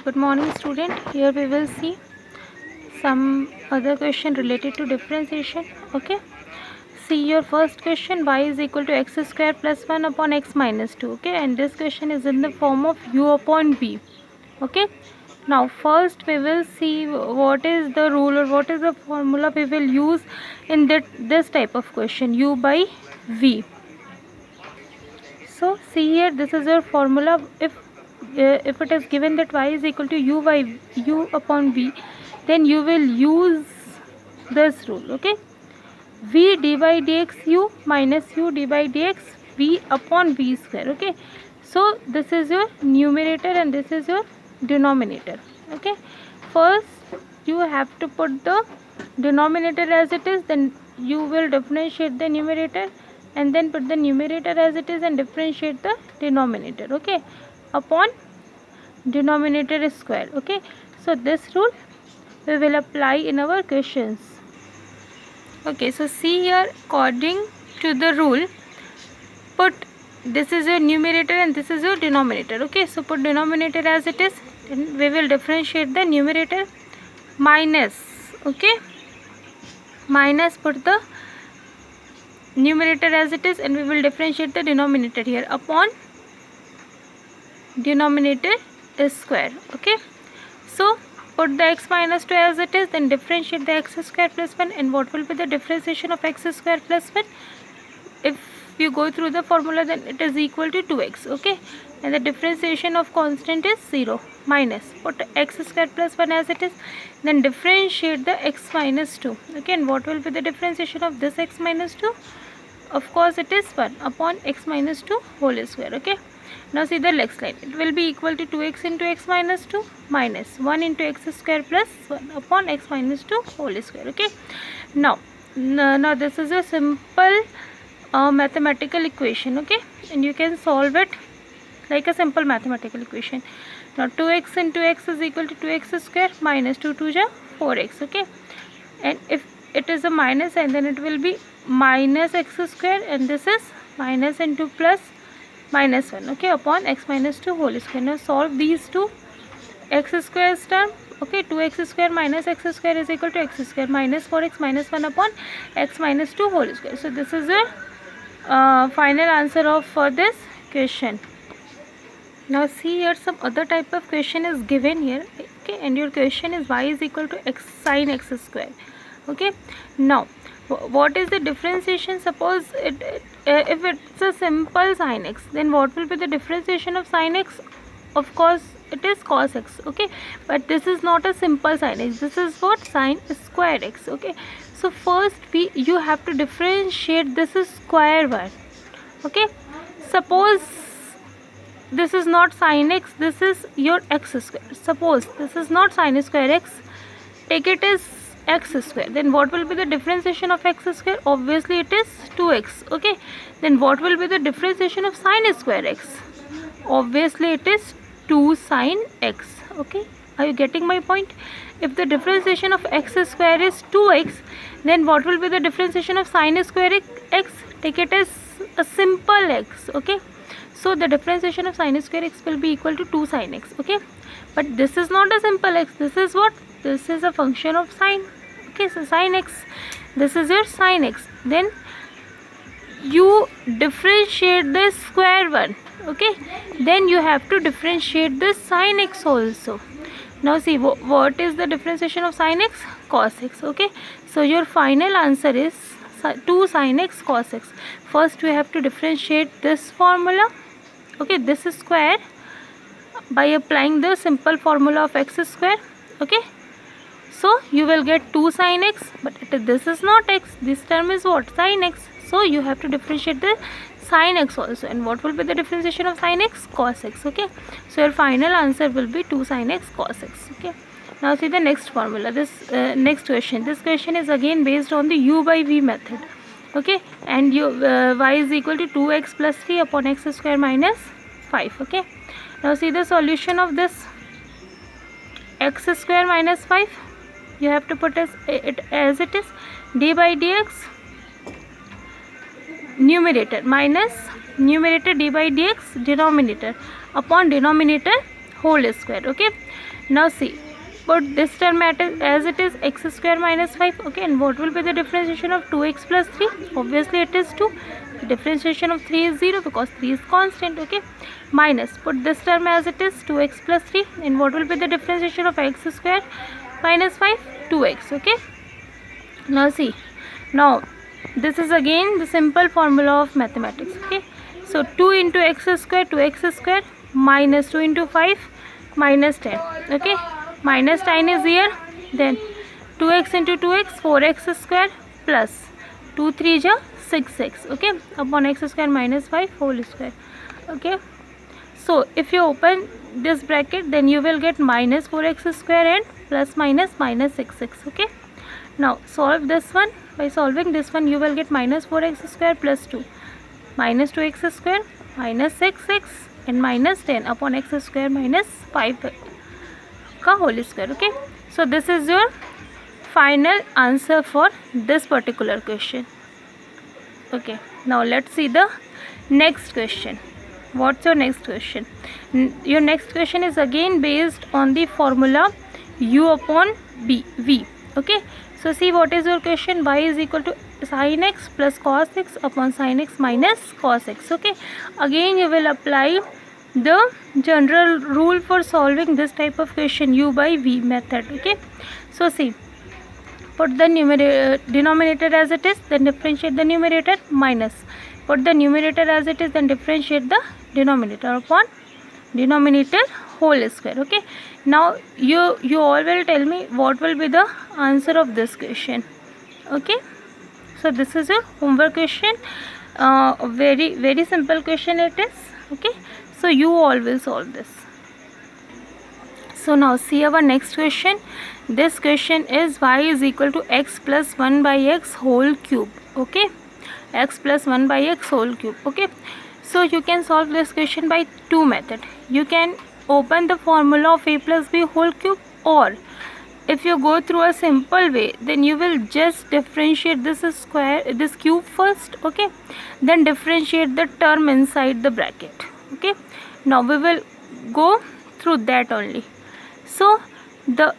Good morning student. Here we will see some other question related to differentiation. Okay. See your first question, y is equal to x square plus 1 upon x minus 2. Okay. And this question is in the form of u upon v. Okay. Now first we will see what is the rule or what is the formula we will use in this type of question, u by v. So see here, this is your formula. If it is given that y is equal to u upon v, then you will use this rule. Okay, v d by dx u minus u d by dx v upon v square. Okay, so this is your numerator and this is your denominator. Okay, first you have to put the denominator as it is, then you will differentiate the numerator, and then put the numerator as it is and differentiate the denominator. Okay, upon denominator is square. Okay, so this rule we will apply in our questions. Okay, so see here, according to the rule, put this is your numerator and this is your denominator. Okay, so put denominator as it is, then we will differentiate the numerator minus. Okay, minus, put the numerator as it is and we will differentiate the denominator here, upon denominator is square. Okay, so put the x minus 2 as it is, then differentiate the x square plus 1, and what will be the differentiation of x square plus 1? If you go through the formula, then it is equal to 2x. Okay, and the differentiation of constant is 0. Minus, put x square plus 1 as it is, then differentiate the x minus 2. Okay, and what will be the differentiation of this x minus 2? Of course it is 1 upon x minus 2 whole square. Okay, now see the next line, it will be equal to 2x into x minus 2 minus 1 into x square plus 1 upon x minus 2 whole square. Okay, now this is a simple mathematical equation. Okay, and you can solve it like a simple mathematical equation. Now 2x into x is equal to 2x square minus 2 2 ja 4x. Okay, and if it is a minus sign, then it will be minus x square, and this is minus into plus minus 1. Okay, upon x minus 2 whole square. Now solve these two x square term. Okay, 2x square minus x square is equal to x square minus 4x minus 1 upon x minus 2 whole square. So this is your final answer of for this question. Now see here, some other type of question is given here. Okay, and your question is y is equal to x sin x square. Okay, now what is the differentiation? Suppose if it's a simple sin x, then what will be the differentiation of sin x? Of course it is cos x. Okay, but this is not a simple sin x, this is what? Sin square x. Okay, so first you have to differentiate this is square one. Okay, suppose this is not sin x, this is your x square. Suppose this is not sin square x, take it as x square, then what will be the differentiation of x square? Obviously it is 2x. Okay, then what will be the differentiation of sin square x? Obviously it is 2 sin x. Okay, are you getting my point? If the differentiation of x square is 2x, then what will be the differentiation of sin square x? Take it as a simple x. Okay, so the differentiation of sin square x will be equal to 2 sin x. Okay, but this is not a simple x, this is what? This is a function of sine. Okay, so sin x, this is your sin x, then you differentiate the square one. Okay, then you have to differentiate the sin x also. Now see, what is the differentiation of sin x? Cos x. Okay, so your final answer is 2 sin x cos x. First we have to differentiate this formula. Okay, this is square, by applying the simple formula of x square. Okay, so you will get 2 sin x, but this is not x, this term is what? Sin x. So you have to differentiate the sin x also, and what will be the differentiation of sin x? Cos x. Okay, so your final answer will be 2 sin x cos x. Okay, now see the next formula, this next question. This question is again based on the u by v method. Okay, and y is equal to 2x plus 3 upon x square minus 5. Okay, now see the solution of this x square minus 5. You have to put as it is, d by dx numerator minus numerator d by dx denominator upon denominator whole square. Okay, now see, put this term as it is x square minus 5. Okay, and what will be the differentiation of 2x plus 3? Obviously it is 2. The differentiation of 3 is 0 because 3 is constant. Okay, minus, put this term as it is 2x plus 3, and what will be the differentiation of x square minus 5? 2x. Okay, now see, now this is again the simple formula of mathematics. Okay, so 2 into x square, 2x square, minus 2 into 5, minus 10. Okay, minus 10 is here, then 2x into 2x, 4x square, plus 2 3 ja 6x. Okay, upon x square minus 5 whole square. Okay, so if you open this bracket, then you will get minus 4x square and plus minus minus 6x. Okay, now solve this one. By solving this one, you will get minus 4x square plus 2, minus 2x square, minus 6x, and minus 10 upon x square minus 5 का whole square. Okay, so this is your final answer for this particular question. Okay, now let's see the next question. What's your next question? Your next question is again based on the formula u upon v. Okay, so see what is your question. Y is equal to sin x plus cos x upon sin x minus cos x. Okay, again you will apply the general rule for solving this type of question, u by v method. Okay, so see, put the denominator as it is, then differentiate the numerator, minus, put the numerator as it is, then differentiate the denominator upon denominator whole square. Okay, now you all will tell me what will be the answer of this question. Okay, so this is your homework question. Very simple question it is. Okay, so you all will solve this. So now see our next question. This question is y is equal to x plus 1 by x whole cube. Okay, x plus 1 by x whole cube. Okay, so you can solve this question by two methods. You can open the formula of a plus b whole cube, or if you go through a simple way, then you will just differentiate this cube first. Okay, then differentiate the term inside the bracket. Okay, now we will go through that only. So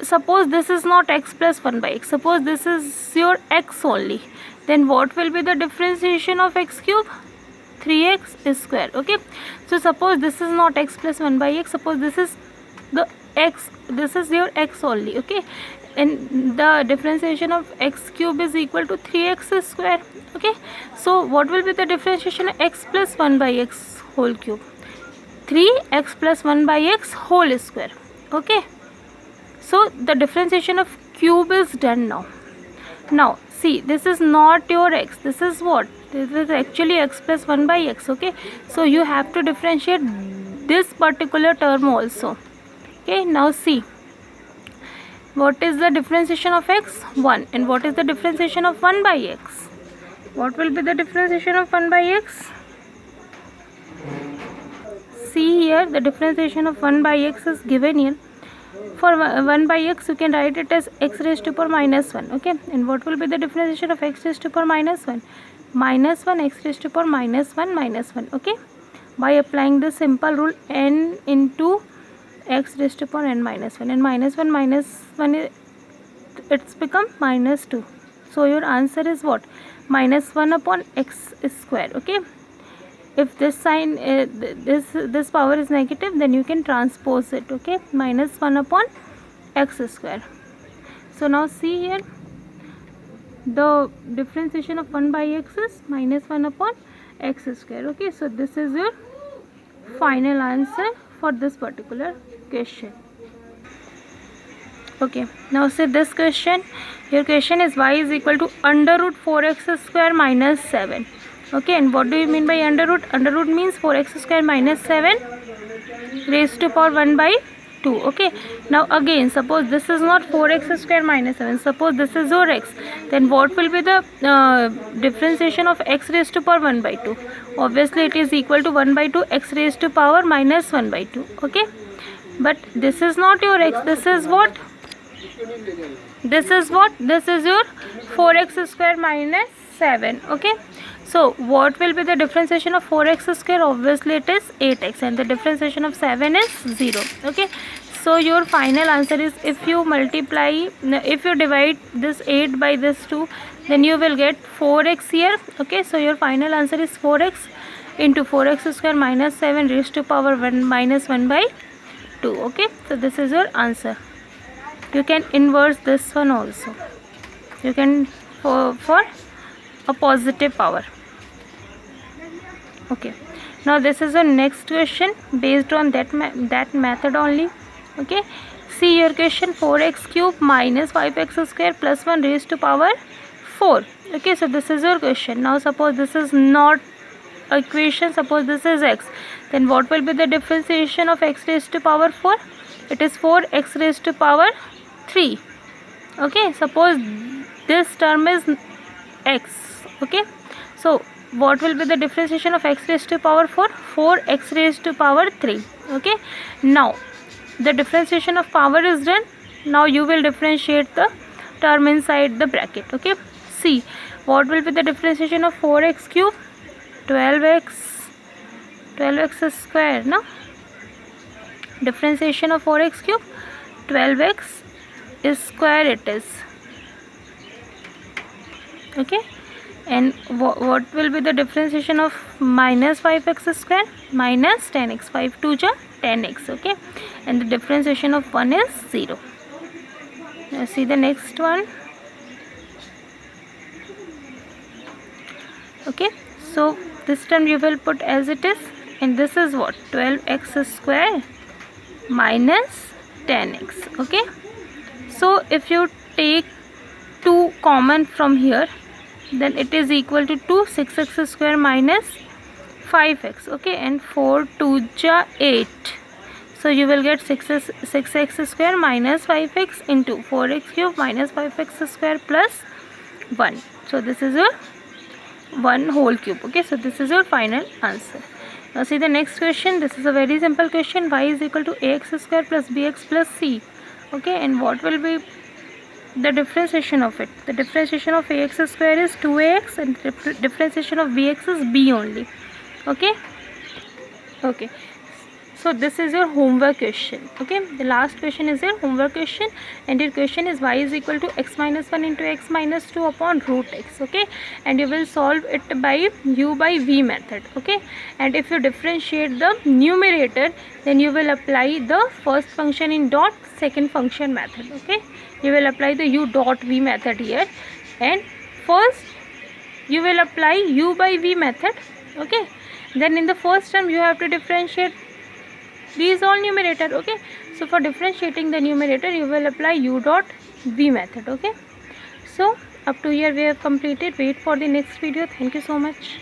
suppose this is not x plus 1 by x, suppose this is your x only, then what will be the differentiation of x cube? 3x square. Okay, so suppose this is not x plus 1 by x, suppose this is the x, this is your x only. Okay, and the differentiation of x cube is equal to 3x square. Okay, so what will be the differentiation of x plus 1 by x whole cube? 3x plus 1 by x whole square. Okay, so the differentiation of cube is done now. Now see, this is not your x, this is what? This is actually x plus 1 by x. Okay, so you have to differentiate this particular term also. Okay, now see, what is the differentiation of x? 1. And what is the differentiation of 1 by x? What will be the differentiation of 1 by x? See here, the differentiation of 1 by x is given here. For 1 by x, you can write it as x raised to power minus 1. Okay, and what will be the differentiation of x raised to power minus 1? Minus 1 x raised to power minus 1 minus 1. Okay, by applying the simple rule n into x raised to power n minus 1, and minus 1 it's become minus 2. So your answer is what? Minus 1 upon x square. Okay, if this sign this power is negative, then you can transpose it. Okay, minus 1 upon x square. So now see here, the differentiation of 1 by x is minus 1 upon x square. Okay, so this is your final answer for this particular question. Okay, now see this question. Your question is y is equal to under root 4x square minus 7. Okay, and what do you mean by under root? Under root means 4x square minus 7 raised to power 1 by 2. Okay, now again, suppose this is not 4x square minus 7, suppose this is your x, then what will be the differentiation of x raised to power 1 by 2? Obviously it is equal to 1 by 2 x raised to power minus 1 by 2. Okay, but this is not your x, this is what? This is what? This is your 4x square minus 7. Okay, So what will be the differentiation of 4x square? Obviously it is 8x, and the differentiation of 7 is 0. Okay, so your final answer is, if you divide this 8 by this 2, then you will get 4x here. Okay, so your final answer is 4x into 4x square minus 7 raised to power 1 minus 1 by 2. Okay, so this is your answer. You can inverse this one also. You can for a positive power. Okay, now this is the next question based on that method only. Okay, see your question, 4x cube minus 5x square plus 1 raised to power 4. Okay, so this is your question. Now suppose this is not equation, suppose this is x, then what will be the differentiation of x raised to power 4? It is 4x raised to power 3. Okay, suppose this term is x. Okay, so what will be the differentiation of x raised to power 4? 4x raised to power 3. Okay, now the differentiation of power is done. Now you will differentiate the term inside the bracket. Okay, see what will be the differentiation of 4x cube? 12x square. Now differentiation of 4x cube, 12x is square it is. Okay, and what will be the differentiation of minus 5x square? Minus 10x. 5 2 ja 10x. Okay, and the differentiation of 1 is 0. Now see the next one. Okay, so this term you will put as it is, and this is what? 12x square minus 10x. Okay, so if you take 2 common from here, then it is equal to 2. 6x square minus 5x. Okay, and 4 2 ja 8. So you will get 6x square minus 5x into 4x cube minus 5x square plus 1. So this is your 1 whole cube. Okay, so this is your final answer. Now see the next question. This is a very simple question. Y is equal to ax square plus bx plus c. Okay, and what will be the differentiation of it? The differentiation of ax square is 2ax, and differentiation of bx is b only. Okay, okay, so this is your homework question. Okay, the last question is your homework question, and your question is y is equal to x minus 1 into x minus 2 upon root x. Okay, and you will solve it by u by v method. Okay, and if you differentiate the numerator, then you will apply the first function in dot, second function method. Okay, you will apply the u dot v method here, and first you will apply u by v method. Okay, then in the first term you have to differentiate these all numerator. Okay, so for differentiating the numerator you will apply u dot v method. Okay, so up to here we have completed. Wait for the next video. Thank you so much.